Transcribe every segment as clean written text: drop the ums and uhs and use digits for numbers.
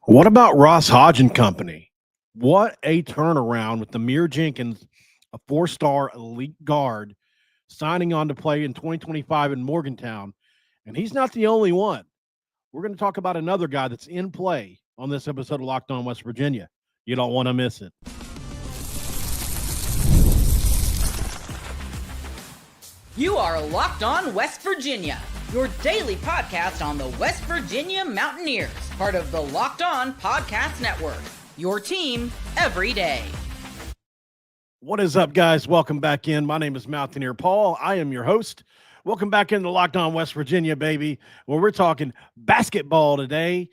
What about Ross Hodge and company? What a turnaround with Amir Jenkins, a four-star elite guard, signing on to play in 2025 in Morgantown. And he's not the only one. We're going to talk about another guy that's in play on this episode of Locked On West Virginia. You don't want to miss it. You are Locked On West Virginia, your daily podcast on the West Virginia Mountaineers, part of the Locked On Podcast Network, your team every day. What is up, guys? Welcome back in. My name is Mountaineer Paul. I am your host. Welcome back into Locked On West Virginia, baby, where we're talking basketball today.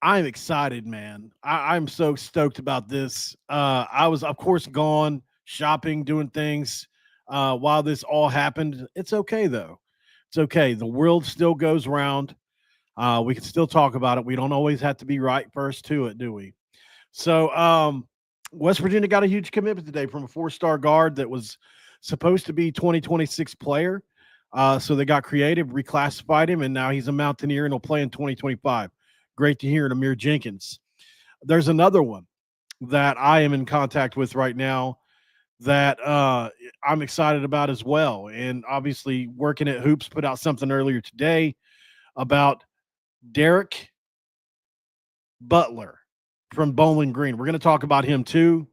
I'm excited, man. I'm so stoked about this. I was, of course, gone shopping, doing things while this all happened. It's okay, though. It's okay. The world still goes round. We can still talk about it. We don't always have to be right first to it, do we? So West Virginia got a huge commitment today from a four-star guard that was supposed to be 2026 player. So they got creative, reclassified him, and now he's a Mountaineer and he'll play in 2025. Great to hear, Amir Jenkins. There's another one that I am in contact with right now that I'm excited about as well. And obviously working at Hoops put out something earlier today about Derrick Butler from Bowling Green. We're going to talk about him too.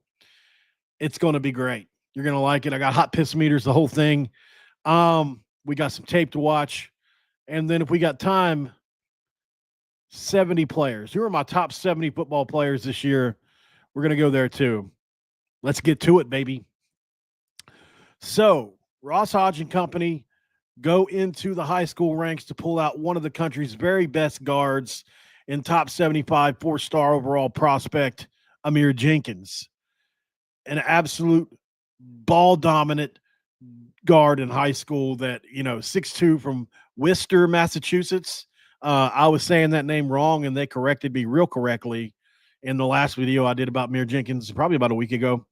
It's going to be great. You're going to like it. I got hot piss meters, the whole thing. We got some tape to watch. And then if we got time, 70 players. Who are my top 70 football players this year? We're going to go there too. Let's get to it, baby. So Ross Hodge and company go into the high school ranks to pull out one of the country's very best guards in top 75, four-star overall prospect, Amir Jenkins. An absolute ball-dominant guard in high school that, 6'2" from Worcester, Massachusetts. I was saying that name wrong, and they corrected me real correctly in the last video I did about Amir Jenkins probably about a week ago.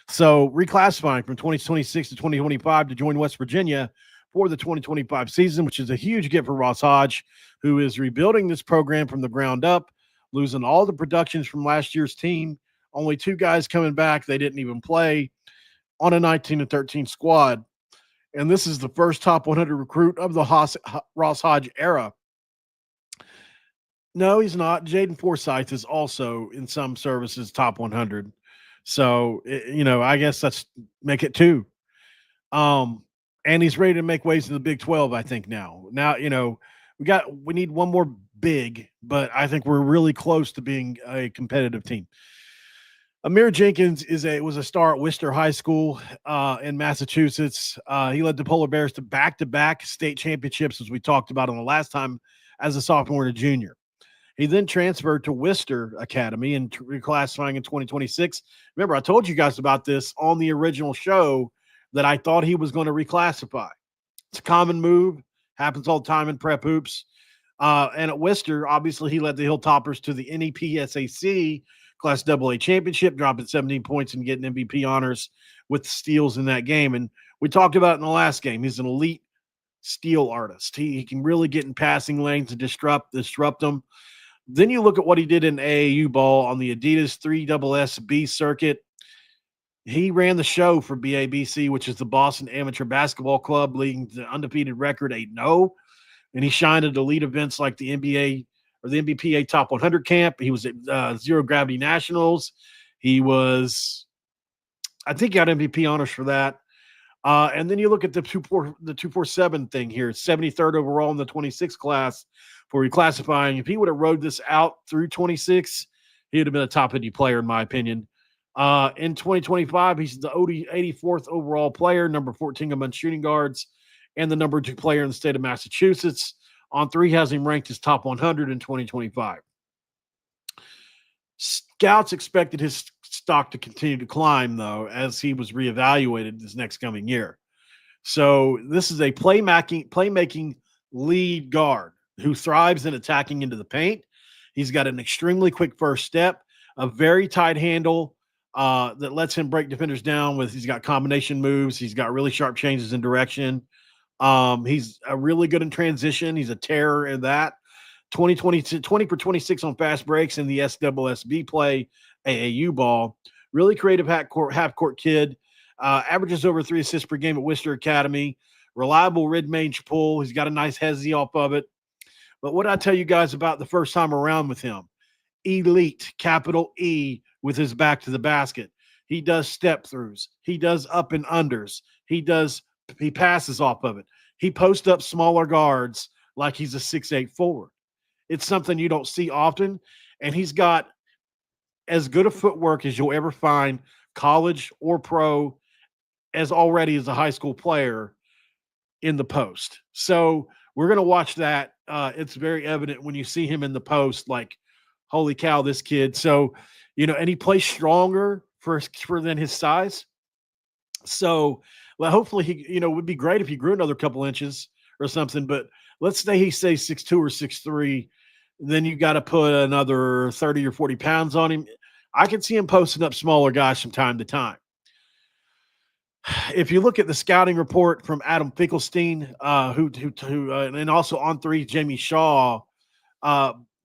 So reclassifying from 2026 to 2025 to join West Virginia for the 2025 season, which is a huge get for Ross Hodge, who is rebuilding this program from the ground up, losing all the productions from last year's team. Only two guys coming back. They didn't even play on a 19-13 squad. And this is the first top 100 recruit of the Ross Hodge era. No, he's not. Jaden Forsyth is also in some services top 100. So, I guess let's make it two. And he's ready to make waves in the Big 12, I think now. Now, we need one more big, but I think we're really close to being a competitive team. Amir Jenkins was a star at Worcester High School in Massachusetts. He led the Polar Bears to back-to-back state championships, as we talked about on the last time, as a sophomore and a junior. He then transferred to Worcester Academy and reclassifying in 2026. Remember, I told you guys about this on the original show that I thought he was going to reclassify. It's a common move, happens all the time in prep hoops. And at Worcester, obviously, he led the Hilltoppers to the NEPSAC Class AA championship, dropping 17 points and getting MVP honors with steals in that game. And we talked about it in the last game. He's an elite steal artist. He can really get in passing lanes and disrupt them. Then you look at what he did in AAU ball on the Adidas 3SSB circuit. He ran the show for BABC, which is the Boston Amateur Basketball Club, leading the undefeated record 8-0. And he shined at elite events like the NBA or the NBPA Top 100 camp. He was at Zero Gravity Nationals. He was, I think, got MVP honors for that. And then you look at the 247 thing here, 73rd overall in the 26 class for reclassifying. If he would have rode this out through 26, he would have been a top 50 player, in my opinion. In 2025, he's the 84th overall player, number 14 among shooting guards, and the number 2 player in the state of Massachusetts. On 3 has him ranked as top 100 in 2025. Scouts expected his stock to continue to climb, though, as he was reevaluated this next coming year. So this is a playmaking lead guard who thrives in attacking into the paint. He's got an extremely quick first step, a very tight handle that lets him break defenders down he's got combination moves. He's got really sharp changes in direction. He's really good in transition. He's a terror in that. 20 for 26 on fast breaks in the SSSB play, AAU ball. Really creative half-court kid. Averages over 3 assists per game at Worcester Academy. Reliable mid-range pull. He's got a nice hezzy off of it. But what I tell you guys about the first time around with him, elite, capital E, with his back to the basket. He does step throughs. He does up and unders. He passes off of it. He posts up smaller guards like he's a 6'8" forward. It's something you don't see often. And he's got as good a footwork as you'll ever find, college or pro, as already as a high school player in the post. So we're going to watch that. It's very evident when you see him in the post, like, holy cow, this kid. So, and he plays stronger for than his size. So hopefully he, it would be great if he grew another couple inches or something, but let's say he stays 6'2" or 6'3", then you got to put another 30 or 40 pounds on him. I can see him posting up smaller guys from time to time. If you look at the scouting report from Adam Finkelstein, and also on 3, Jamie Shaw,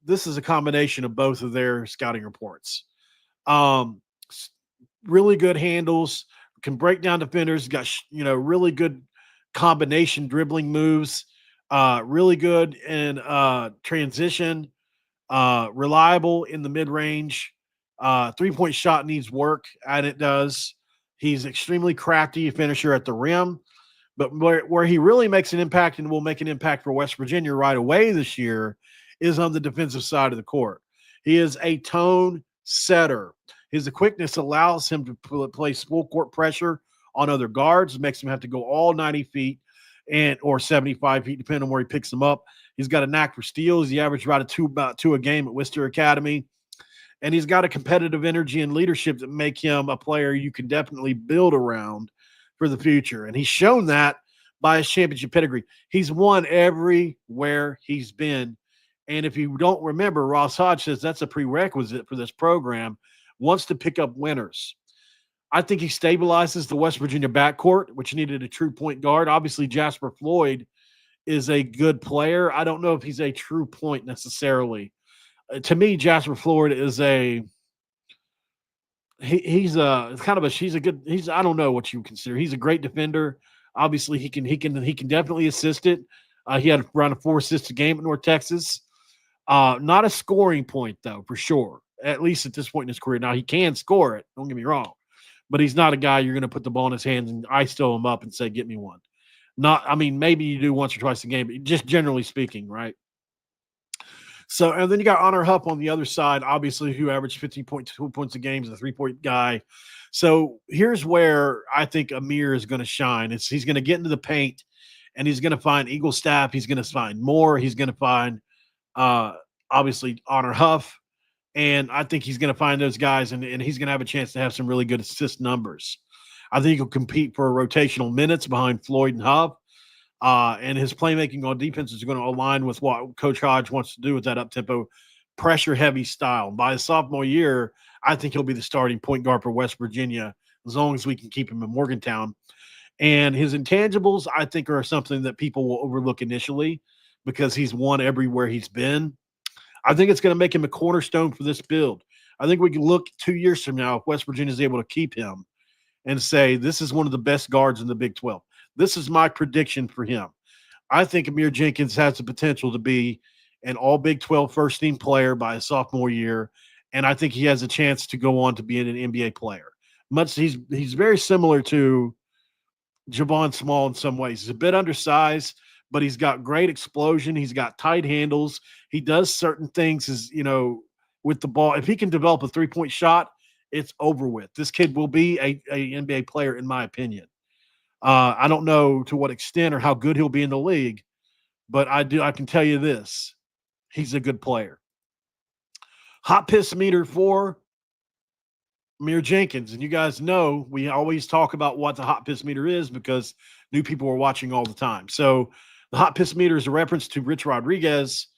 this is a combination of both of their scouting reports. Really good handles, can break down defenders, got, really good combination dribbling moves, really good in transition, reliable in the mid-range. 3-point shot needs work, and it does. He's extremely crafty finisher at the rim. But where he really makes an impact and will make an impact for West Virginia right away this year is on the defensive side of the court. He is a tone setter. His quickness allows him to place full court pressure on other guards, makes him have to go all 90 feet or 75 feet, depending on where he picks them up. He's got a knack for steals. He averaged about two a game at Worcester Academy. And he's got a competitive energy and leadership that make him a player you can definitely build around for the future. And he's shown that by his championship pedigree. He's won everywhere he's been. And if you don't remember, Ross Hodge says that's a prerequisite for this program, wants to pick up winners. I think he stabilizes the West Virginia backcourt, which needed a true point guard. Obviously, Jasper Floyd is a good player. I don't know if he's a true point necessarily. To me, Jasper Floyd is I don't know what you consider. He's a great defender. Obviously, he can definitely assist it. He had around 4 assists a game at North Texas. Not a scoring point though, for sure. At least at this point in his career. Now he can score it. Don't get me wrong, but he's not a guy you're going to put the ball in his hands and ISO him up and say, "Get me one." Maybe you do once or twice a game, but just generally speaking, right? So, and then you got Honor Huff on the other side, obviously, who averaged 15.2 points a game, is a 3-point guy. So here's where I think Amir is going to shine. He's going to get into the paint, and he's going to find Eagle Staff. He's going to find Moore. He's going to find, obviously, Honor Huff. And I think he's going to find those guys, and he's going to have a chance to have some really good assist numbers. I think he'll compete for rotational minutes behind Floyd and Huff. And his playmaking on defense is going to align with what Coach Hodge wants to do with that up-tempo, pressure-heavy style. By his sophomore year, I think he'll be the starting point guard for West Virginia as long as we can keep him in Morgantown. And his intangibles, I think, are something that people will overlook initially because he's won everywhere he's been. I think it's going to make him a cornerstone for this build. I think we can look 2 years from now if West Virginia is able to keep him and say this is one of the best guards in the Big 12. This is my prediction for him. I think Amir Jenkins has the potential to be an all Big 12 first-team player by his sophomore year, and I think he has a chance to go on to be an NBA player. He's very similar to Javon Small in some ways. He's a bit undersized, but he's got great explosion. He's got tight handles. He does certain things with the ball. If he can develop a 3-point shot, it's over with. This kid will be a NBA player, in my opinion. I don't know to what extent or how good he'll be in the league, but I can tell you this. He's a good player. Hot piss meter for Amir Jenkins. And you guys know we always talk about what the hot piss meter is because new people are watching all the time. So the hot piss meter is a reference to Rich Rodriguez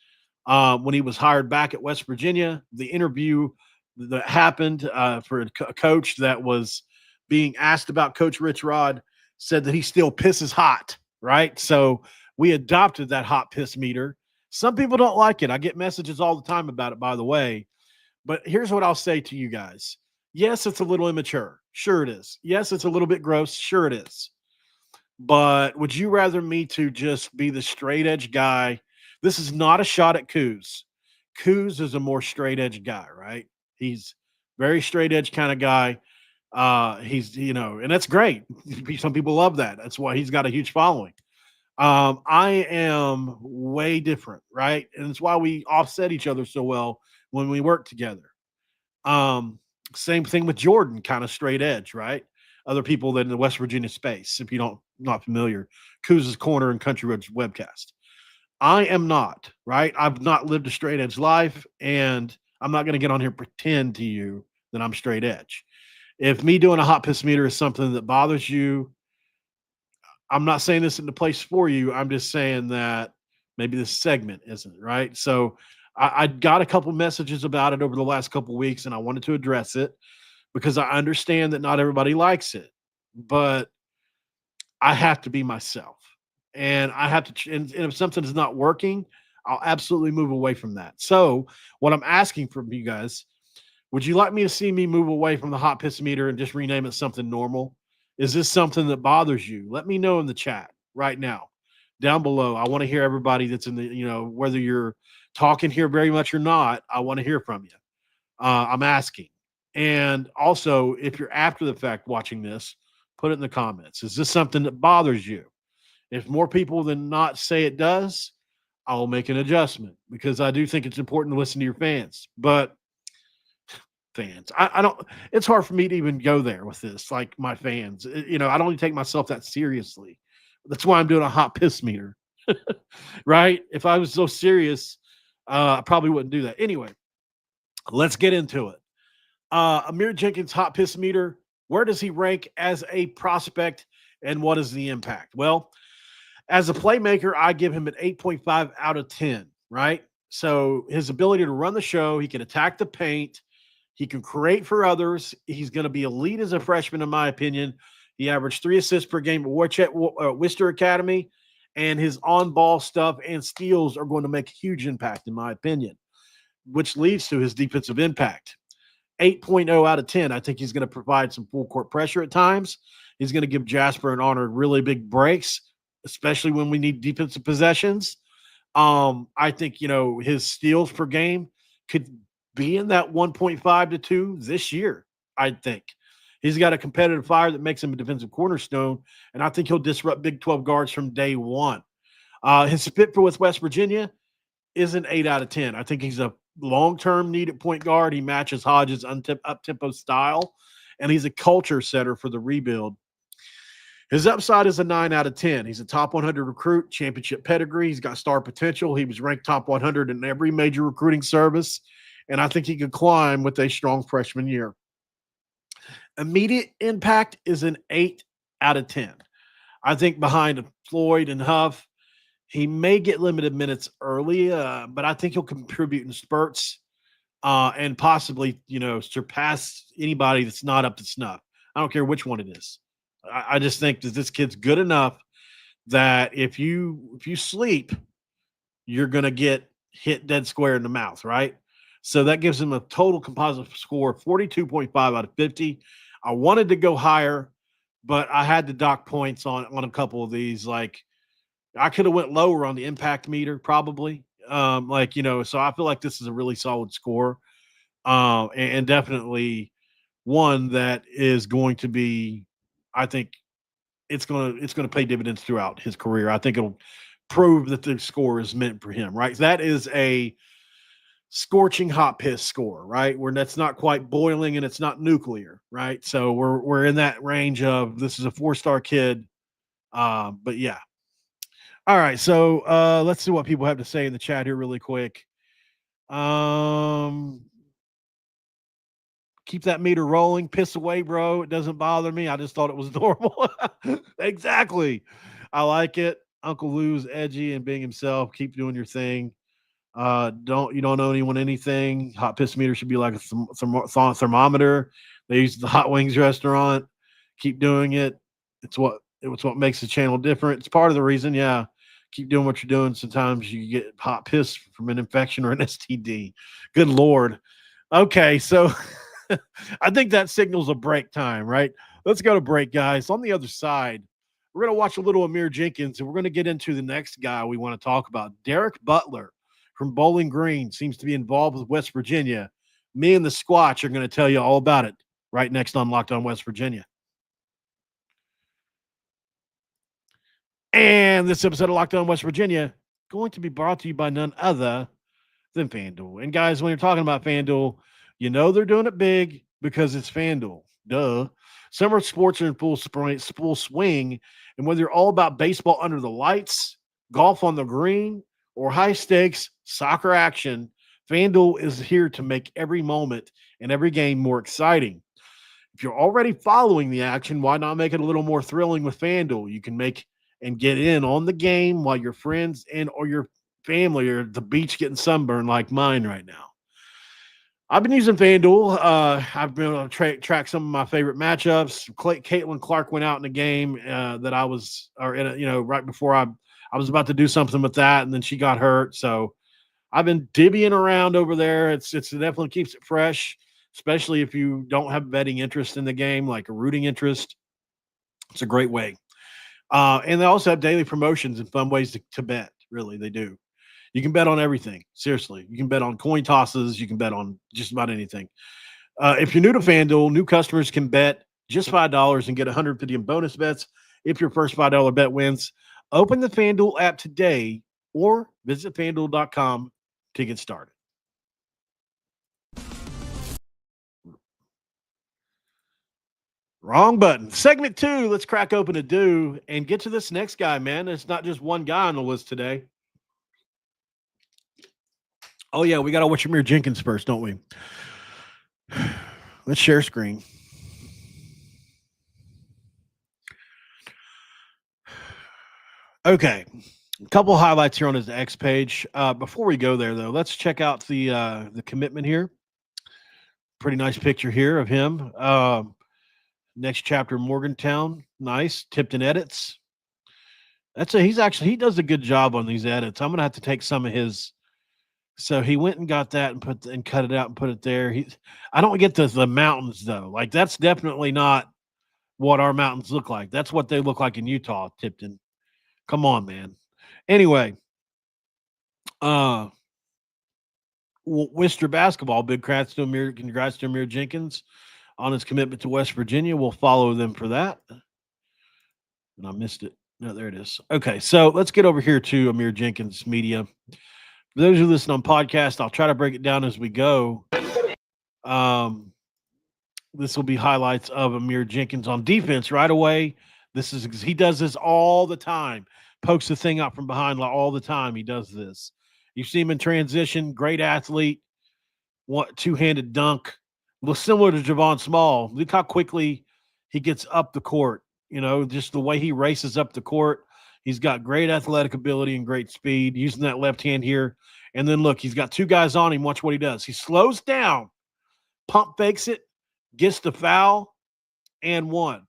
when he was hired back at West Virginia. The interview that happened for a coach that was being asked about Coach Rich Rod said that he still pisses hot, right? So we adopted that hot piss meter. Some people don't like it. I get messages all the time about it, by the way. But here's what I'll say to you guys. Yes, it's a little immature. Sure it is. Yes, it's a little bit gross. Sure it is. But would you rather me to just be the straight edge guy? This is not a shot at Coos. Coos is a more straight edge guy, right? He's very straight edge kind of guy. He's, and that's great. Some people love that. That's why he's got a huge following. I am way different, right? And it's why we offset each other so well when we work together. Same thing with Jordan, kind of straight edge, right? Other people that in the West Virginia space, if you don't not familiar, Coos' Corner and Country Roads webcast. I am not, right? I've not lived a straight edge life, and I'm not going to get on here and pretend to you that I'm straight edge. If me doing a hot piss meter is something that bothers you, I'm not saying this in the place for you. I'm just saying that maybe this segment isn't, right? So I got a couple messages about it over the last couple weeks, and I wanted to address it because I understand that not everybody likes it, but I have to be myself. And I have to, and if something is not working, I'll absolutely move away from that. So what I'm asking from you guys, would you like me to see me move away from the hot piss meter and just rename it something normal? Is this something that bothers you? Let me know in the chat right now, down below. I want to hear everybody that's in the, whether you're talking here very much or not, I want to hear from you. I'm asking. And also, if you're after the fact watching this, put it in the comments. Is this something that bothers you? If more people than not say it does, I'll make an adjustment because I do think it's important to listen to your fans. But fans, I don't, it's hard for me to even go there with this, like my fans. I don't even take myself that seriously. That's why I'm doing a hot piss meter, right? If I was so serious, I probably wouldn't do that. Anyway, let's get into it. Amir Jenkins hot piss meter. Where does he rank as a prospect and what is the impact? Well, as a playmaker, I give him an 8.5 out of 10, right? So his ability to run the show, he can attack the paint, he can create for others. He's going to be elite as a freshman, in my opinion. He averaged 3 assists per game at Worcester Academy, and his on-ball stuff and steals are going to make a huge impact, in my opinion, which leads to his defensive impact. 8.0 out of 10. I think he's going to provide some full court pressure at times. He's going to give Jasper and Honor really big breaks, especially when we need defensive possessions. I think, his steals per game could be in that 1.5 to 2 this year, I think. He's got a competitive fire that makes him a defensive cornerstone, and I think he'll disrupt Big 12 guards from day one. His fit for with West Virginia is an 8 out of 10. I think he's a long-term need at point guard. He matches Hodge's up-tempo style, and he's a culture setter for the rebuild. His upside is a 9 out of 10. He's a top 100 recruit, championship pedigree. He's got star potential. He was ranked top 100 in every major recruiting service, and I think he could climb with a strong freshman year. Immediate impact is an 8 out of 10. I think behind Floyd and Huff, he may get limited minutes early, but I think he'll contribute in spurts and possibly, surpass anybody that's not up to snuff. I don't care which one it is. I just think that this kid's good enough that if you sleep, you're going to get hit dead square in the mouth, right? So that gives him a total composite score of 42.5 out of 50. I wanted to go higher, but I had to dock points on a couple of these. Like I could have went lower on the impact meter probably. So I feel like this is a really solid score and definitely one that is going to be, I think it's going to pay dividends throughout his career. I think it'll prove that the score is meant for him, right? That is a scorching hot piss score, right? Where that's not quite boiling and it's not nuclear, right? So we're in that range of this is a 4-star kid. But yeah. All right. So let's see what people have to say in the chat here really quick. Keep that meter rolling. Piss away, bro. It doesn't bother me. I just thought it was normal. Exactly. I like it. Uncle Lou's edgy and being himself. Keep doing your thing. You don't owe anyone anything. Hot piss meter should be like a thermometer. They use the Hot Wings restaurant. Keep doing it. It's what makes the channel different. It's part of the reason. Yeah. keep doing what you're doing. Sometimes you get hot piss from an infection or an STD. Good Lord. Okay, so I think that signals a break time, right? Let's go to break, guys. On the other side, we're going to watch a little Amir Jenkins, and we're going to get into the next guy we want to talk about. Derrick Butler from Bowling Green seems to be involved with West Virginia. Me and the Squatch are going to tell you all about it right next on Locked On West Virginia. And this episode of Locked On West Virginia going to be brought to you by none other than FanDuel. And guys, when you're talking about FanDuel, you know they're doing it big because it's FanDuel. Duh. Summer sports are in full swing, and whether you're all about baseball under the lights, golf on the green, or high-stakes soccer action, FanDuel is here to make every moment and every game more exciting. If you're already following the action, why not make it a little more thrilling with FanDuel? You can make and get in on the game while your friends or your family are at the beach getting sunburned like mine right now. I've been using FanDuel. I've been able to track some of my favorite matchups. Caitlin Clark went out in a game that I was, right before I was about to do something with that, and then she got hurt. So I've been divvying around over there. It definitely keeps it fresh, especially if you don't have betting interest in the game, like a rooting interest. It's a great way. And they also have daily promotions and fun ways to bet. Really, they do. You can bet on everything. Seriously. You can bet on coin tosses. You can bet on just about anything. If you're new to FanDuel, new customers can bet just $5 and get $150 in bonus bets if your first $5 bet wins. Open the FanDuel app today or visit FanDuel.com to get started. Wrong button. Segment 2, let's crack open a do and get to this next guy, man. It's not just one guy on the list today. Oh, yeah, we got to watch Amir Jenkins first, don't we? Let's share screen. Okay, a couple highlights here on his X page. Before we go there, though, let's check out the commitment here. Pretty nice picture here of him. Next chapter, Morgantown. Nice. Tipton edits. He does a good job on these edits. I'm going to have to take some of his. So he went and got that and cut it out and put it there. I don't get the mountains, though. Like, that's definitely not what our mountains look like. That's what they look like in Utah, Tipton. Come on, man. Anyway, Worcester basketball, big congrats to Amir Jenkins on his commitment to West Virginia. We'll follow them for that. And I missed it. No, there it is. Okay, so let's get over here to Amir Jenkins Media. For those who listen on podcast, I'll try to break it down as we go. This will be highlights of Amir Jenkins on defense right away. He does this all the time. Pokes the thing out from behind all the time. He does this. You see him in transition. Great athlete. Two-handed dunk. Looks similar to Javon Small. Look how quickly he gets up the court. Just the way he races up the court. He's got great athletic ability and great speed, using that left hand here. And then look, he's got two guys on him. Watch what he does. He slows down, pump fakes it, gets the foul, and one.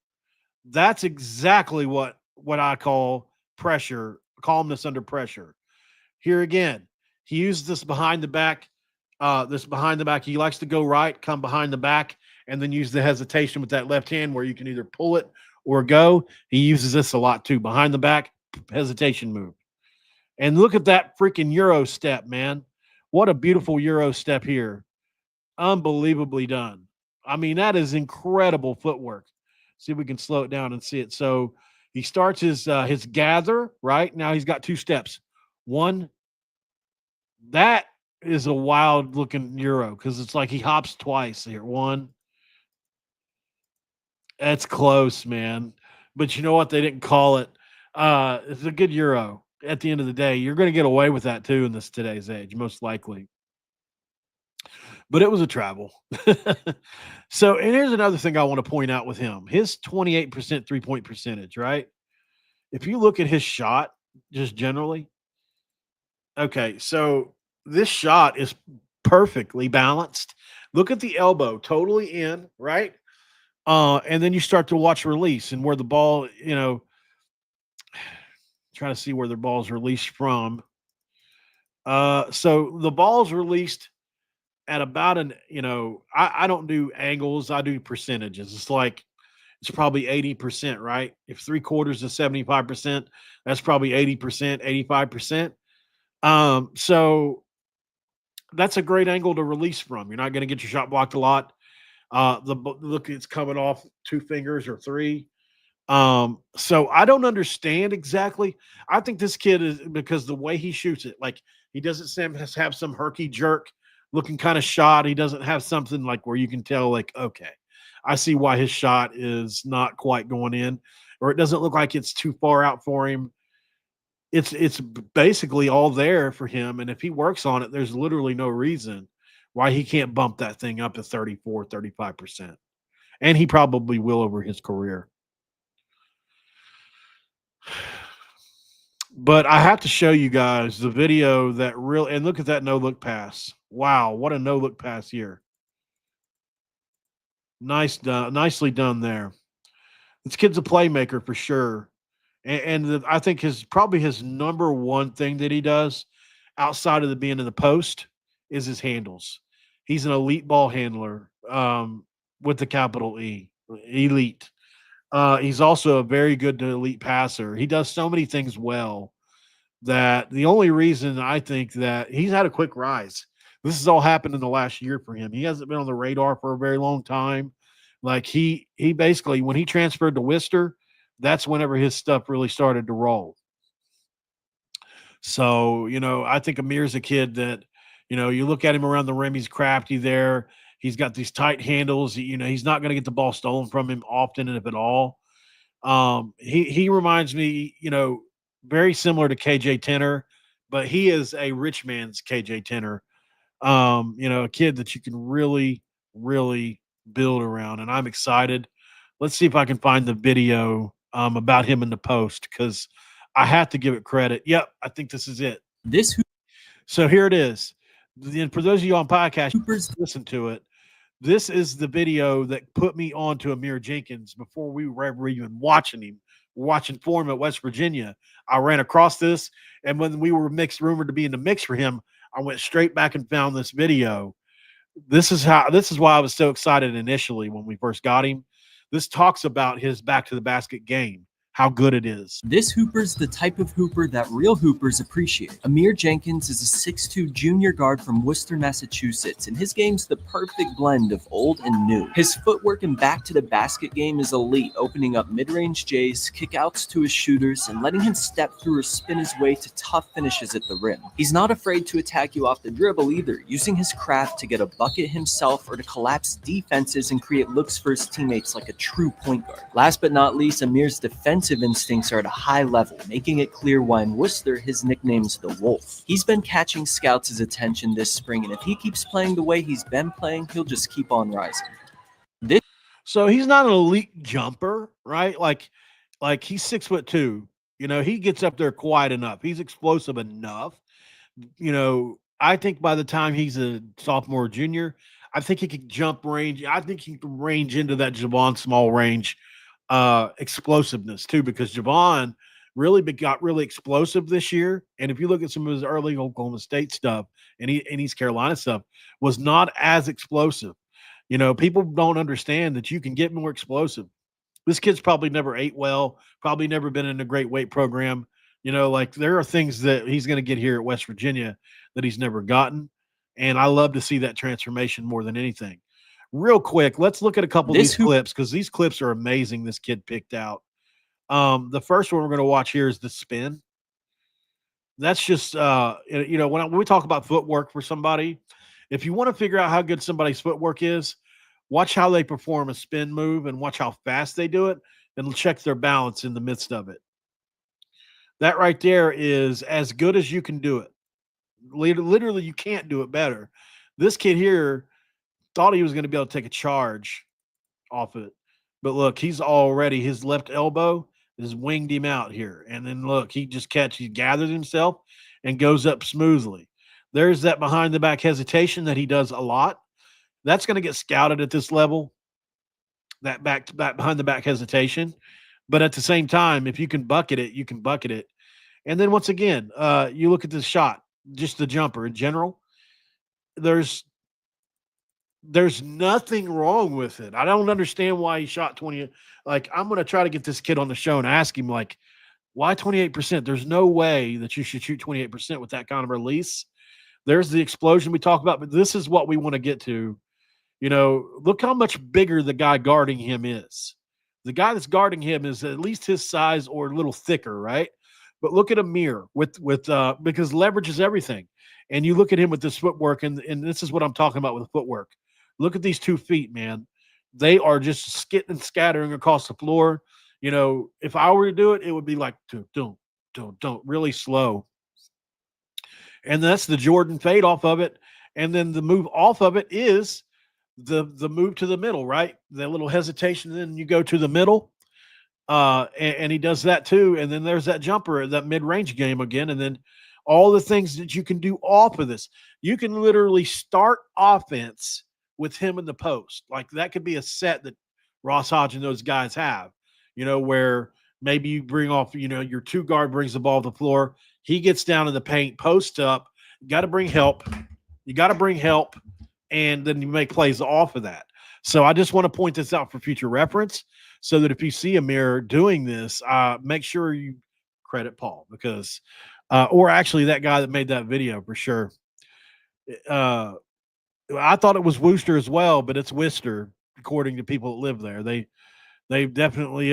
That's exactly what I call pressure, calmness under pressure. Here again, he uses this behind the back. He likes to go right, come behind the back, and then use the hesitation with that left hand where you can either pull it or go. He uses this a lot too. Behind the back, hesitation move. And look at that freaking Euro step, man. What a beautiful Euro step here. Unbelievably done. I mean, that is incredible footwork. See if we can slow it down and see it. So he starts his gather, right? Now he's got two steps. One, that is a wild looking Euro because it's like he hops twice here. One. That's close, man. But you know what? They didn't call it. It's a good Euro. At the end of the day, you're going to get away with that too in today's age, most likely. But it was a travel. So, and here's another thing I want to point out with him. His 28% three-point percentage, right? If you look at his shot, just generally, okay, so this shot is perfectly balanced. Look at the elbow, totally in, right? And then you start to watch release and where the ball, Try to see where the ball's released from. So the ball's released at about I don't do angles, I do percentages. It's probably 80%, right? If 3/4 is 75%, that's probably 80%, 85%. So that's a great angle to release from. You're not going to get your shot blocked a lot. Look, it's coming off 2 fingers or 3. So I don't understand exactly. I think this kid is because the way he shoots it, like he doesn't have some herky jerk looking kind of shot. He doesn't have something like where you can tell, like, okay, I see why his shot is not quite going in, or it doesn't look like it's too far out for him. It's basically all there for him, and if he works on it, there's literally no reason why he can't bump that thing up to 34, 35%. And he probably will over his career. But I have to show you guys the video that and look at that no-look pass. Wow, what a no-look pass here. Nicely done there. This kid's a playmaker for sure. I think his number one thing that he does outside of being in the post is his handles. He's an elite ball handler with the capital E, elite. He's also a very good to elite passer. He does so many things well that the only reason I think that he's had a quick rise. This has all happened in the last year for him. He hasn't been on the radar for a very long time. Like he basically, when he transferred to Worcester, that's whenever his stuff really started to roll. So, I think Amir's a kid that, you look at him around the rim, he's crafty there. He's got these tight handles. He's not going to get the ball stolen from him often, and if at all. He reminds me, very similar to KJ Tenner, but he is a rich man's KJ Tenner. A kid that you can really, really build around, and I'm excited. Let's see if I can find the video about him in the post, because I have to give it credit. Yep, I think this is it. So here it is. And for those of you on podcast, listen to it. This is the video that put me on to Amir Jenkins before we were ever even watching him. Watching for him at West Virginia. I ran across this, and when we were rumored to be in the mix for him, I went straight back and found this video. This is why I was so excited initially when we first got him. This talks about his back to the basket game, how good it is. This hooper's the type of hooper that real hoopers appreciate. Amir Jenkins is a 6'2" junior guard from Worcester, Massachusetts, and his game's the perfect blend of old and new. His footwork and back to the basket game is elite, opening up mid-range J's, kickouts to his shooters, and letting him step through or spin his way to tough finishes at the rim. He's not afraid to attack you off the dribble either, using his craft to get a bucket himself or to collapse defenses and create looks for his teammates like a true point guard. Last but not least, Amir's defensive instincts are at a high level, making it clear why in Worcester his nickname's the Wolf. He's been catching scouts' attention this spring, and if he keeps playing the way he's been playing, he'll just keep on rising. So he's not an elite jumper, right? Like he's 6'2". He gets up there quite enough. He's explosive enough. I think by the time he's a sophomore or junior, I think he can jump range. I think he can range into that Javon Small range explosiveness too, because Javon really got really explosive this year. And if you look at some of his early Oklahoma State stuff and East Carolina stuff, was not as explosive. People don't understand that you can get more explosive. This kid's probably never ate well, probably never been in a great weight program. There are things that he's going to get here at West Virginia that he's never gotten. And I love to see that transformation more than anything. Real quick, let's look at a couple of these clips, because these clips are amazing. This kid picked out. The first one we're going to watch here is the spin. That's just, when we talk about footwork for somebody, if you want to figure out how good somebody's footwork is, watch how they perform a spin move and watch how fast they do it, and check their balance in the midst of it. That right there is as good as you can do it. Literally, you can't do it better. This kid here thought he was going to be able to take a charge off it. But look, his left elbow has winged him out here. And then look, he gathers himself and goes up smoothly. There's that behind the back hesitation that he does a lot. That's going to get scouted at this level, that back behind the back hesitation. But at the same time, if you can bucket it, you can bucket it. And then once again, you look at the shot, just the jumper in general. There's nothing wrong with it. I don't understand why he shot 20. Like, I'm going to try to get this kid on the show and ask him, like, why 28%? There's no way that you should shoot 28% with that kind of release. There's the explosion we talk about, but this is what we want to get to. Look how much bigger the guy guarding him is. The guy that's guarding him is at least his size or a little thicker, right? But look at Amir with because leverage is everything. And you look at him with this footwork, and this is what I'm talking about with footwork. Look at these 2 feet, man. They are just skitting and scattering across the floor. If I were to do it, it would be like, don't, really slow. And that's the Jordan fade off of it. And then the move off of it is the move to the middle, right? That little hesitation, and then you go to the middle. And he does that too. And then there's that jumper, that mid-range game again. And then all the things that you can do off of this. You can literally start offense with him in the post. Like, that could be a set that Ross Hodge and those guys have, where maybe you bring off, your 2 guard brings the ball to the floor. He gets down in the paint, post up. You got to bring help. And then you make plays off of that. So I just want to point this out for future reference, so that if you see Amir doing this, make sure you credit Paul, because or actually that guy that made that video for sure. I thought it was Wooster as well, but it's Wister, according to people that live there. They definitely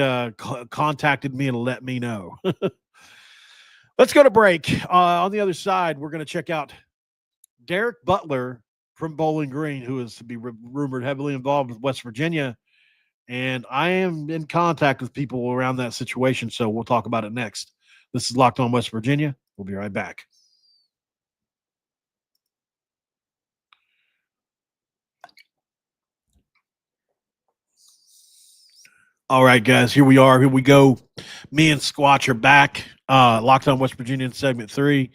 contacted me and let me know. Let's go to break. On the other side, we're going to check out Derrick Butler from Bowling Green, who is to be rumored heavily involved with West Virginia. And I am in contact with people around that situation, so we'll talk about it next. This is Locked On West Virginia. We'll be right back. All right, guys, here we are. Here we go. Me and Squatch are back. Locked On West Virginia in segment 3.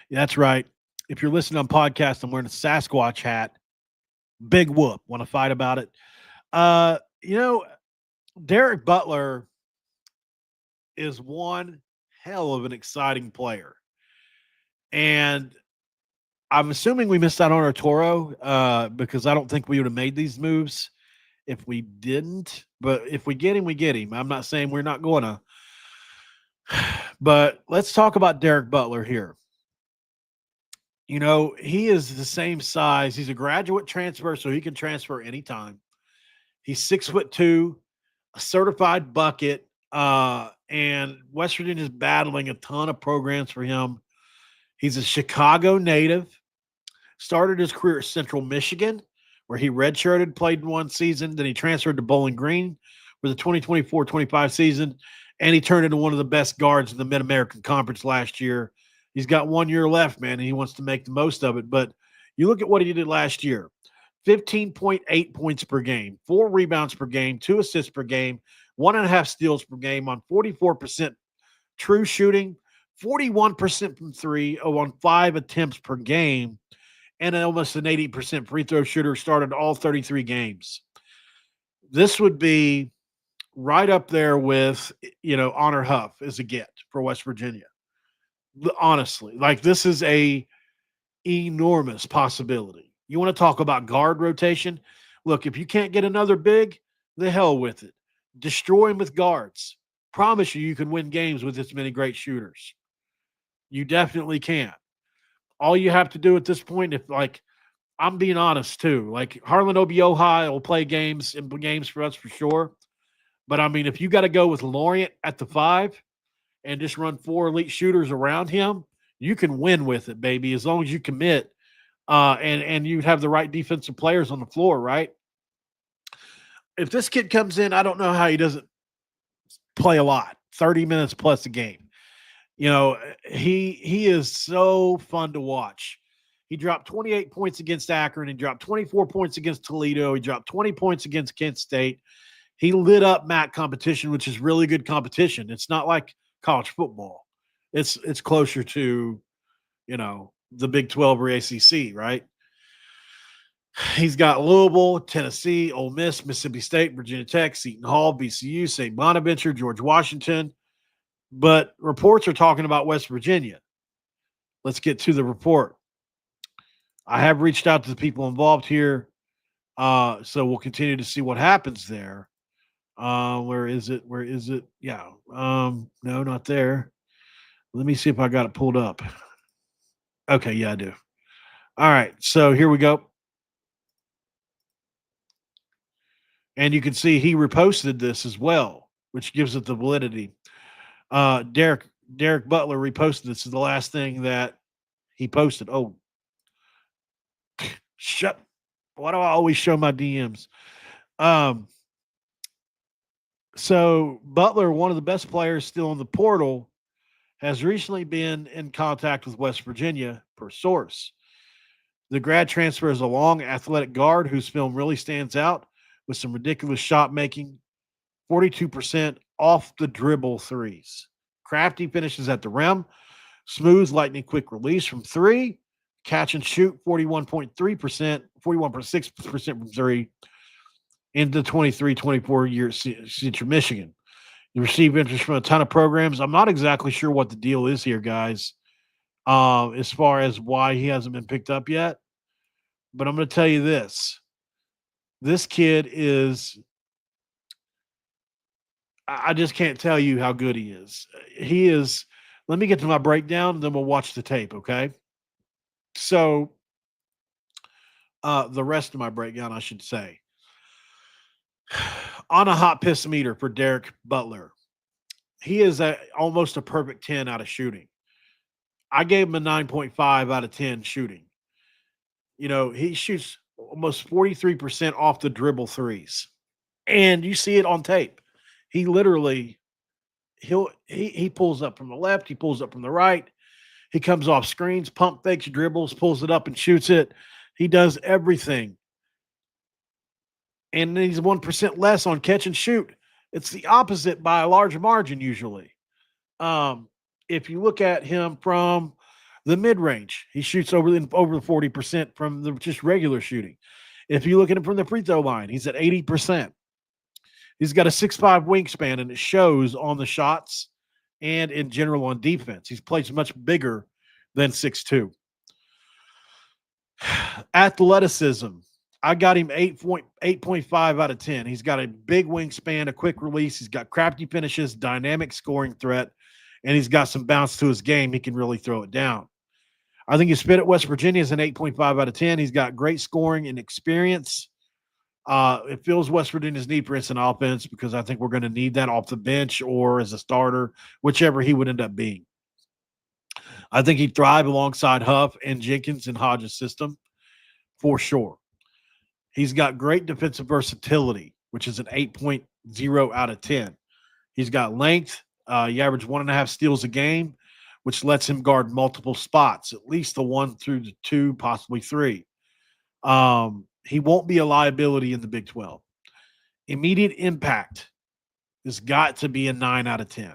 Yeah, that's right. If you're listening on podcast, I'm wearing a Sasquatch hat. Big whoop. Want to fight about it? Derrick Butler is one hell of an exciting player. And I'm assuming we missed out on our Toro because I don't think we would have made these moves if we didn't. But if we get him, we get him. I'm not saying we're not going to. But let's talk about Derrick Butler here. He is the same size. He's a graduate transfer, so he can transfer anytime. He's 6'2", a certified bucket, and West Virginia is battling a ton of programs for him. He's a Chicago native. Started his career at Central Michigan, where he redshirted, played in 1 season. Then he transferred to Bowling Green for the 2024-25 season, and he turned into one of the best guards in the Mid-American Conference last year. He's got 1 year left, man, and he wants to make the most of it. But you look at what he did last year. 15.8 points per game, 4 rebounds per game, 2 assists per game, 1.5 steals per game on 44% true shooting, 41% from 3 on 5 attempts per game, and almost an 80% free throw shooter. Started all 33 games. This would be right up there with, Honor Huff as a get for West Virginia. Honestly, like, this is a enormous possibility. You want to talk about guard rotation? Look, if you can't get another big, the hell with it. Destroy him with guards. Promise you can win games with this many great shooters. You definitely can. All you have to do at this point, I'm being honest too, like, Harlan Obioha will play games for us for sure. But I mean, if you got to go with Lorient at the 5 and just run 4 elite shooters around him, you can win with it, baby, as long as you commit. And you have the right defensive players on the floor, right? If this kid comes in, I don't know how he doesn't play a lot, 30 minutes plus a game. He is so fun to watch. He dropped 28 points against Akron. He dropped 24 points against Toledo. He dropped 20 points against Kent State. He lit up MAC competition, which is really good competition. It's not like college football. It's closer to, the Big 12 or ACC, right? He's got Louisville, Tennessee, Ole Miss, Mississippi State, Virginia Tech, Seton Hall, VCU, St. Bonaventure, George Washington. But reports are talking about West Virginia. Let's get to the report. I have reached out to the people involved here, so we'll continue to see what happens there. Where is it? Where is it? Yeah. No, not there. Let me see if I got it pulled up. Okay, yeah, I do. All right, so here we go. And you can see he reposted this as well, which gives it the validity. Derrick Butler reposted this. Is the last thing that he posted. Oh, shut. Why do I always show my DMs? So Butler, one of the best players still in the portal, has recently been in contact with West Virginia, per source. The grad transfer is a long, athletic guard whose film really stands out with some ridiculous shot making, 42% off the dribble threes. Crafty finishes at the rim, smooth, lightning quick release from three, catch and shoot 41.3%, 41.6% from three in the 23-24 year Central Michigan. You receive interest from a ton of programs. I'm not exactly sure what the deal is here, guys, as far as why he hasn't been picked up yet. But I'm going to tell you this. This kid is – I just can't tell you how good he is. He is – let me get to my breakdown, then we'll watch the tape, okay? So the rest of my breakdown, I should say. On a hot piss meter for Derrick Butler. He is almost a perfect 10 out of shooting. I gave him a 9.5 out of 10 shooting. You know, he shoots almost 43% off the dribble threes. And you see it on tape. He literally, he pulls up from the left. He pulls up from the right. He comes off screens, pump fakes, dribbles, pulls it up and shoots it. He does everything. And he's 1% less on catch and shoot. It's the opposite by a large margin usually. If you look at him from the mid-range, he shoots over the 40% from the just regular shooting. If you look at him from the free throw line, he's at 80%. He's got a 6'5" wingspan, and it shows on the shots and in general on defense. He's plays much bigger than 6'2". Athleticism. I got him 8.5 out of 10. He's got a big wingspan, a quick release. He's got crafty finishes, dynamic scoring threat, and he's got some bounce to his game. He can really throw it down. I think his fit at West Virginia is an 8.5 out of 10. He's got great scoring and experience. It fills West Virginia's need for instant offense because I think we're going to need that off the bench or as a starter, whichever he would end up being. I think he'd thrive alongside Huff and Jenkins in Hodge's system for sure. He's got great defensive versatility, which is an 8.0 out of 10. He's got length. He averaged 1.5 steals a game, which lets him guard multiple spots, at least the 1 through the 2, possibly 3. He won't be a liability in the Big 12. Immediate impact has got to be a 9 out of 10.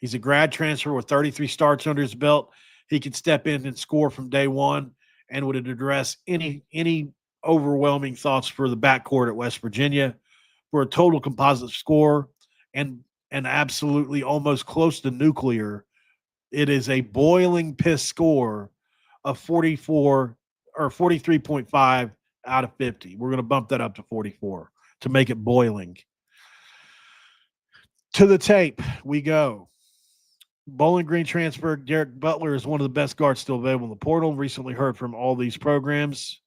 He's a grad transfer with 33 starts under his belt. He can step in and score from day one and would address any overwhelming thoughts for the backcourt at West Virginia for a total composite score and absolutely almost close to nuclear. It is a boiling piss score of 44 or 43.5 out of 50. We're going to bump that up to 44 to make it boiling. To the tape we go. Bowling Green transfer Derrick Butler is one of the best guards still available in the portal. Recently heard from all these programs.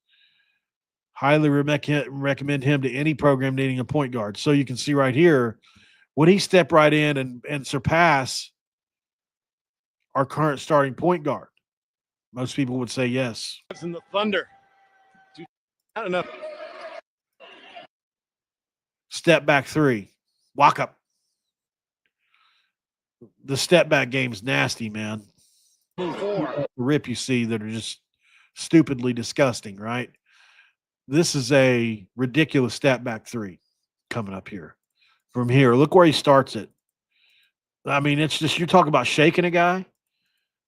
Highly recommend him to any program needing a point guard. So you can see right here, would he step right in and surpass our current starting point guard? Most people would say yes. In the Thunder. Not enough. Step back three. Walk up. The step back game is nasty, man. The rip you see that are just stupidly disgusting, right? This is a ridiculous step back three coming up here. From here, look where he starts it. I mean, it's just, you're talking about shaking a guy.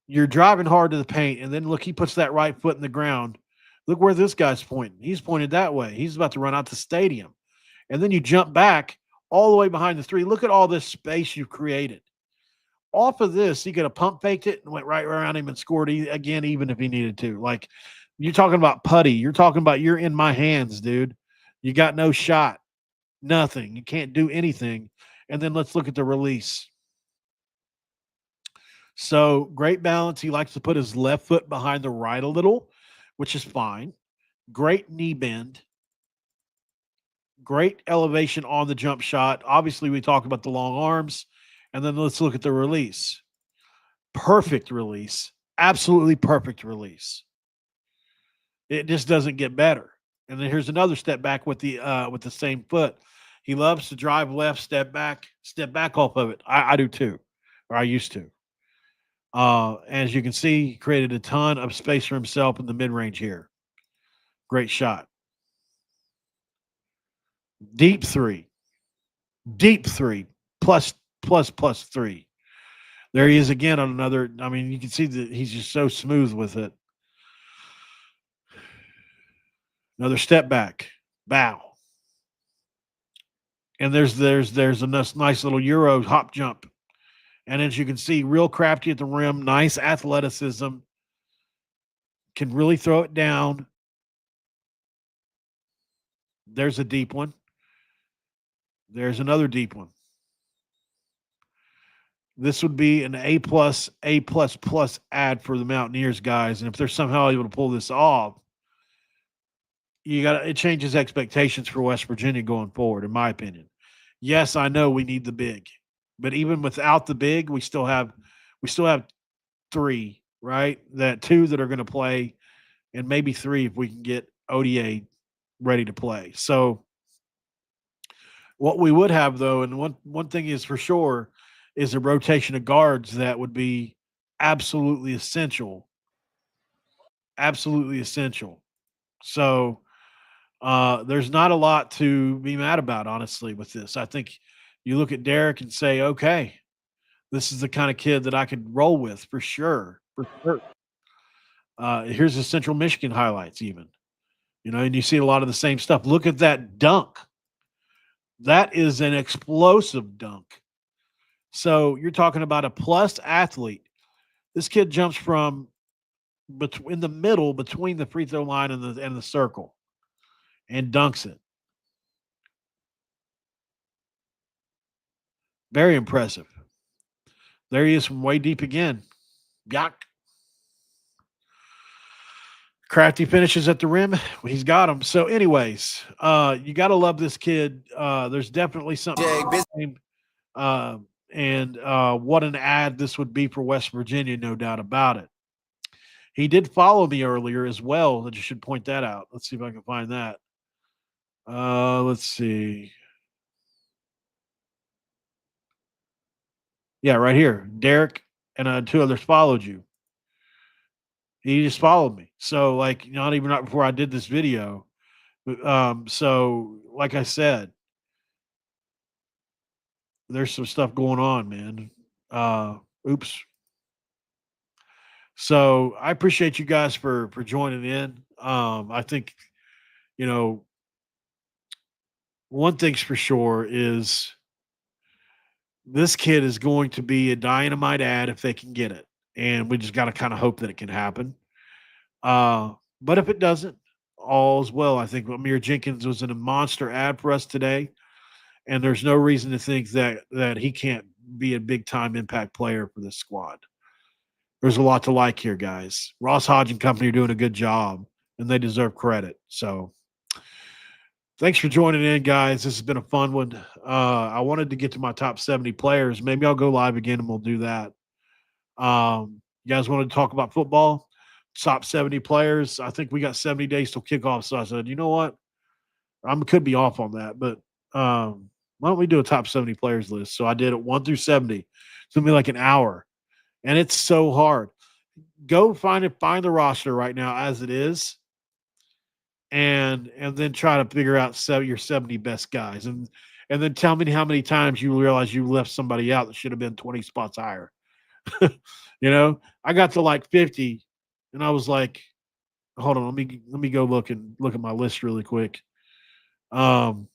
You're driving hard to the paint, and then look, he puts that right foot in the ground. Look where this guy's pointing. He's pointed that way. He's about to run out the stadium. And then you jump back all the way behind the three. Look at all this space you've created. off of this, he could have pump faked it and went right around him and scored again, even if he needed to. Like, you're talking about putty. You're talking about you're in my hands, dude. You got no shot, nothing. You can't do anything. And then let's look at the release. So great balance. He likes to put his left foot behind the right a little, which is fine. Great knee bend. Great elevation on the jump shot. Obviously, we talked about the long arms. And then let's look at the release. Perfect release. Absolutely perfect release. It just doesn't get better. And then here's another step back with the same foot. He loves to drive left, step back off of it. I do too, or I used to. As you can see, he created a ton of space for himself in the mid-range here. Great shot. Deep three. Plus three. There he is again on another. I mean, you can see that he's just so smooth with it. Another step back. Bow. And there's a nice little Euro hop jump. And as you can see, real crafty at the rim, nice athleticism. Can really throw it down. There's a deep one. There's another deep one. This would be an A+, A++ ad for the Mountaineers guys. And if they're somehow able to pull this off, it changes expectations for West Virginia going forward, in my opinion. Yes, I know we need the big, but even without the big, we still have three, right? Two that are going to play, and maybe three if we can get ODA ready to play. So what we would have, though, and one thing is for sure, is a rotation of guards that would be absolutely essential. Absolutely essential. So there's not a lot to be mad about, honestly, with this. I think you look at Derrick and say, okay, this is the kind of kid that I could roll with for sure. For sure. Here's the Central Michigan highlights even. And you see a lot of the same stuff. Look at that dunk. That is an explosive dunk. So you're talking about a plus athlete. This kid jumps from in the middle between the free throw line and the circle and dunks it. Very impressive. There he is from way deep again. Yak. Crafty finishes at the rim. He's got him. So anyways, you got to love this kid. There's definitely something. And what an ad this would be for West Virginia, no doubt about it. He did follow me earlier as well. I just should point that out. Let's see if I can find that. Let's see. Yeah, right here. Derrick and two others followed you. He just followed me. So, not even right before I did this video. So, like I said, there's some stuff going on, man. Oops. So I appreciate you guys for joining in. I think, one thing's for sure is this kid is going to be a dynamite ad if they can get it. And we just got to kind of hope that it can happen. But if it doesn't, all's well. I think Amir Jenkins was in a monster ad for us today. And there's no reason to think that he can't be a big-time impact player for this squad. There's a lot to like here, guys. Ross Hodge and company are doing a good job, and they deserve credit. So thanks for joining in, guys. This has been a fun one. I wanted to get to my top 70 players. Maybe I'll go live again, and we'll do that. You guys wanted to talk about football? Top 70 players. I think we got 70 days till kickoff. So I said, you know what? I could be off on that, but why don't we do a top 70 players list? So I did it 1 through 70. It's going to be like an hour. And it's so hard. Go find the roster right now as it is, and then try to figure out your 70 best guys. And then tell me how many times you realize you left somebody out that should have been 20 spots higher. I got to 50, and I was like, hold on, let me go look at my list really quick. Because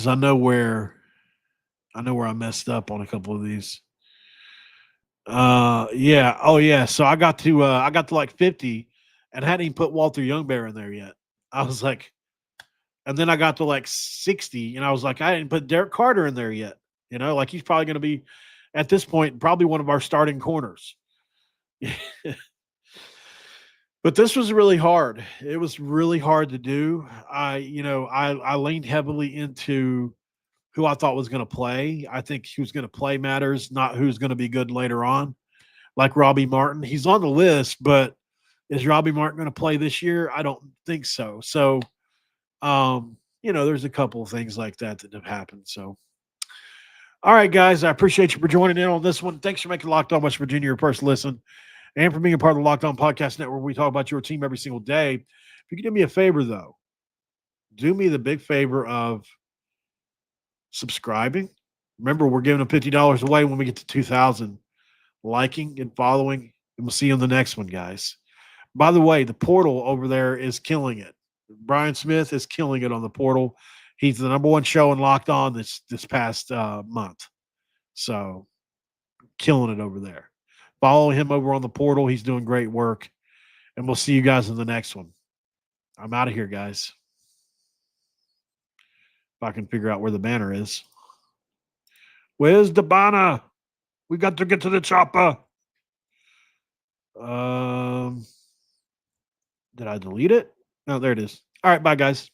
I know where I know where I messed up on a couple of these. Yeah. Oh yeah. So I got to like 50 and hadn't even put Walter Youngbear in there yet. I was like, and then I got to like 60 and I was like, I didn't put Derrick Carter in there yet. You know, like he's probably going to be at this point, probably one of our starting corners. But this was really hard. It was really hard to do. I leaned heavily into who I thought was going to play. I think who's going to play matters, not who's going to be good later on. Like Robbie Martin, he's on the list, but is Robbie Martin going to play this year? I don't think so. So, there's a couple of things like that have happened. So, all right, guys, I appreciate you for joining in on this one. Thanks for making Locked On West Virginia your first listen, and for being a part of the Locked On Podcast Network. We talk about your team every single day. If you could do me a favor, though, do me the big favor of subscribing. Remember, we're giving them $50 away when we get to 2,000. Liking and following, and we'll see you on the next one, guys. By the way, the portal over there is killing it. Brian Smith is killing it on the portal. He's the number one show in Locked On this past month. So, killing it over there. Follow him over on the portal. He's doing great work. And we'll see you guys in the next one. I'm out of here, guys. If I can figure out where the banner is. Where's the banner? We got to get to the chopper. Did I delete it? No, there it is. All right, bye, guys.